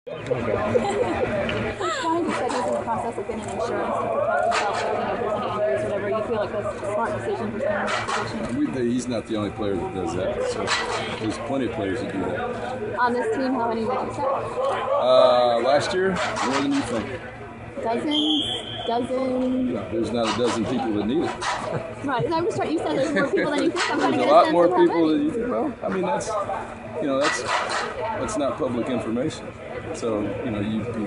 Coach Ryan just said he's in the process of getting insurance to protect himself if there's any injuries or whatever. You feel like that's a smart decision for someone in that position? He's not the only player that does that. So there's plenty of players that do that. On this team, how many would you say? Last year, more than you think. Dozen? No, there's not a dozen people that need it. Right. I'm just trying. You said there's more people than you think. I'm trying to There's get a lot sense more of how people many. than you think. Well, I mean, that's not public information. So, you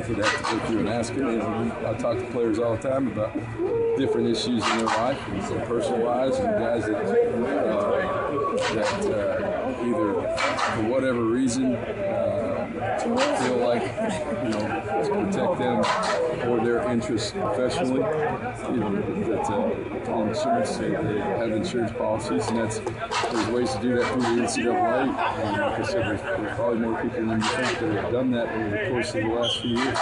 could have to go through and ask them. I talk to players all the time about different issues in their life and some personal lives, and guys that either for whatever reason feel like to protect them or their interests professionally. That insurance, they have insurance policies, and there's ways to do that through the NCAA. And like I said, there's probably more people than you think that have done that over the course of the last few years.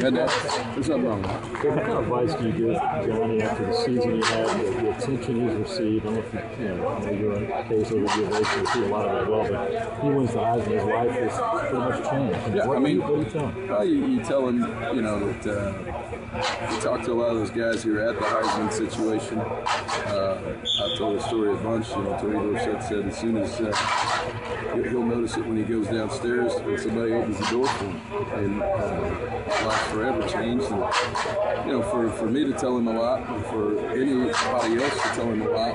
And there's nothing wrong with that. So what kind of advice do you give Johnny after the season he had, the attention he's received? I don't know if you're in a case over the ovation, you see a lot of it as well, but he wins the Heisman, his life has pretty much changed. Yeah, what do you tell him? Well, you tell him, that you talk to a lot of those guys who are at the Heisman situation. I've told the story a bunch. Tony Dorsett said as soon as he'll notice it when he goes downstairs when somebody opens the door for him, and life's forever changed. And for me to tell him a lot, and for anybody else to tell him a lot,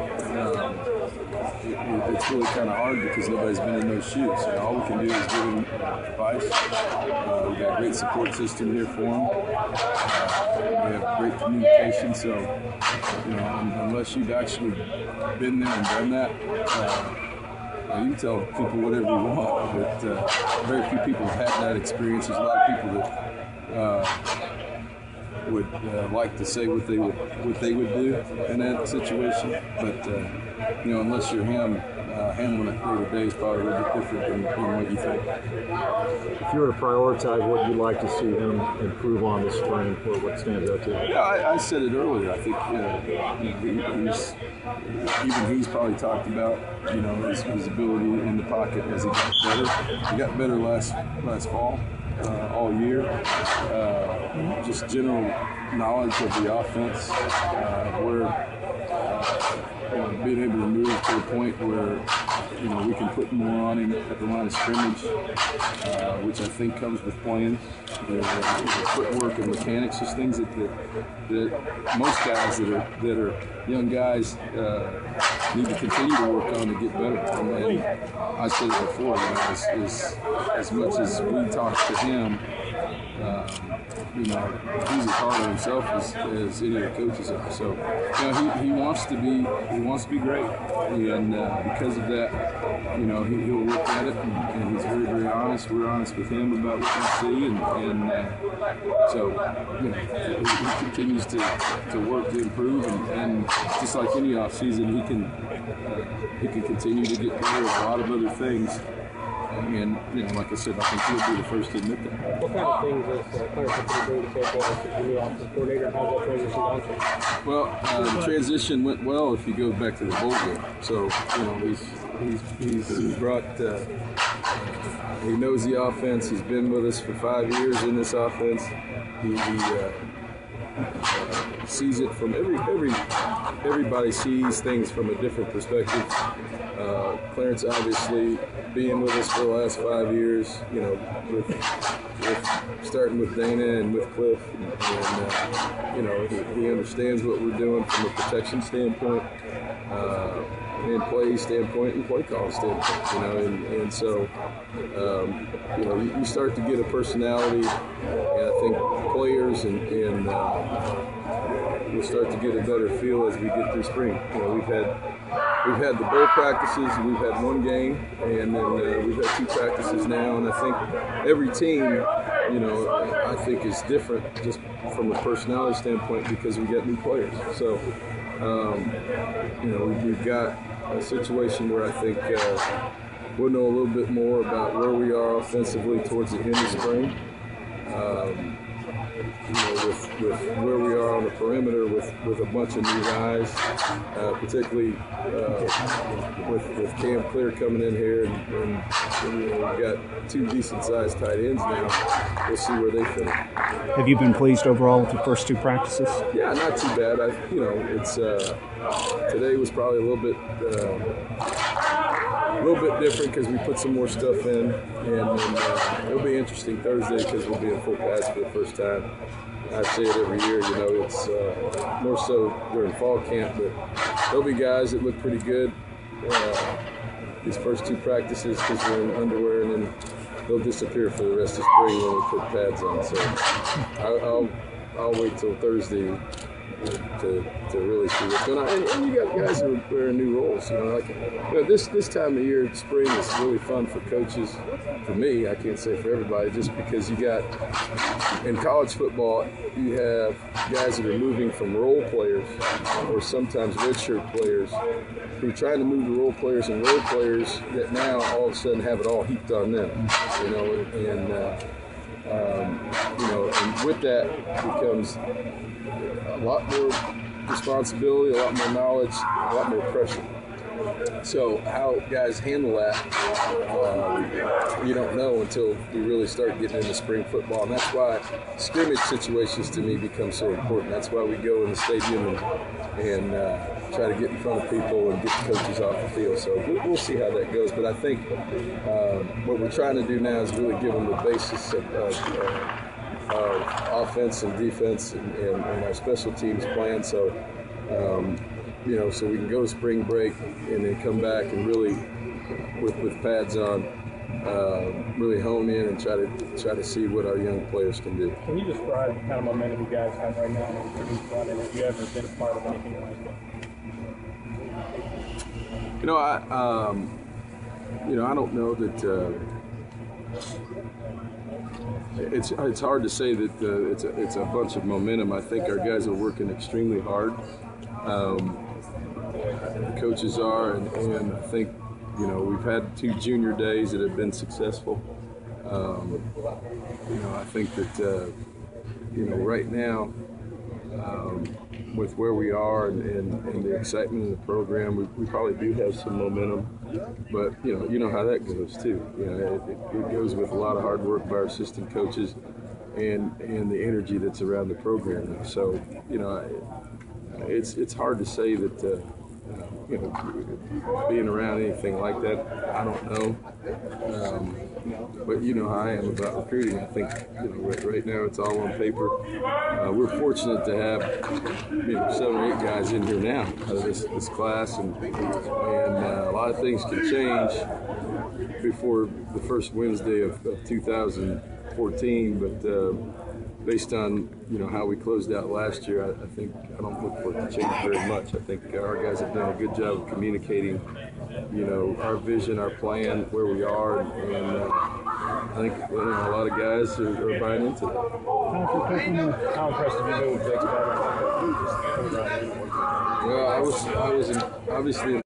it's really kind of hard because nobody's been in those shoes. All we can do is give him advice. We've got a great support system here for him. We have great communication. So, unless you've actually been there and done that, you can tell people whatever you want. But very few people have had that experience. There's a lot of people that would like to say what they would do in that situation, but unless you're him, handling it day to day is probably a little bit different than what you think. If you were to prioritize what you'd like to see him improve on this spring, what stands out to you? Yeah, I said it earlier. I think he's probably talked about his ability in the pocket as he got better. He got better last fall. All year, just general knowledge of the offense, being able to move to the point where we can put more on him at the line of scrimmage, which I think comes with playing. The footwork and mechanics, just things that most guys that are young guys need to continue to work on to get better. And I said it before, as much as we talk to him, he's as hard on himself as any of the coaches are. So, he wants to be great, and because of that, he'll look at it, and he's very, very honest. We're honest with him about what we see, and so he continues to work to improve, and just like any offseason, he can continue to get better at a lot of other things. And like I said, I think he'll be the first to admit that. What kind of things is Clarence doing so far as the new offensive coordinator, and how's that transition gone? Well, the transition went well if you go back to the bowl game. So he's brought. He knows the offense. He's been with us for 5 years in this offense. He sees it from everybody sees things from a different perspective. Clarence obviously being with us for the last 5 years, with starting with Dana and with Cliff, and he understands what we're doing from a protection standpoint, and play standpoint and play call standpoint, and so you start to get a personality, and I think players and we'll start to get a better feel as we get through spring. We've had the bowl practices, we've had one game, and then we've had 2 practices now, and I think every team, I think is different just from a personality standpoint because we got new players. So, we've got a situation where I think we'll know a little bit more about where we are offensively towards the end of spring. with where we are on the perimeter with a bunch of new guys, particularly with Cam Clear coming in here, and we've got 2 decent-sized tight ends now. We'll see where they fit in. Have you been pleased overall with the first 2 practices? Yeah, not too bad. It's today was probably a little bit different because we put some more stuff in, and it'll be interesting Thursday because we'll be in full pads for the first time. I say it every year, it's more so during fall camp, but there'll be guys that look pretty good these first 2 practices because we're in underwear, and then they'll disappear for the rest of spring when we put pads on. So I'll wait till Thursday to really see what's going on. And you got guys who are wearing new roles. This time of year, spring is really fun for coaches. For me, I can't say for everybody, just because you got in college football, you have guys that are moving from role players or sometimes redshirt players who are trying to move to role players and role players that now all of a sudden have it all heaped on them. And with that becomes a lot more responsibility, a lot more knowledge, a lot more pressure. So how guys handle that, you don't know until we really start getting into spring football. And that's why scrimmage situations to me become so important. That's why we go in the stadium and try to get in front of people and get the coaches off the field. So we'll see how that goes. But I think what we're trying to do now is really give them the basis of offense and defense and our special teams plan. So, so we can go to spring break and then come back and really, with pads on, really hone in and try to see what our young players can do. Can you describe the kind of momentum you guys have right now in the produced run, and have you ever been a part of anything like that? I don't know that. It's hard to say that it's a bunch of momentum. I think our guys are working extremely hard. The coaches are, and I think we've had 2 junior days that have been successful. I think that right now, with where we are and the excitement of the program, we probably do have some momentum. But you know how that goes too. It goes with a lot of hard work by our assistant coaches and the energy that's around the program. So it's hard to say that being around anything like that, I don't know. But you know how I am about recruiting. I think right now it's all on paper. We're fortunate to have 7 or 8 guys in here now out of this class, and a lot of things can change before the first Wednesday of 2014. But based on how we closed out last year, I don't look for it to change very much. I think our guys have done a good job of communicating our vision, our plan, where we are, and I think a lot of guys are buying into it. How impressed have you been with Jake's battle? Well, I was obviously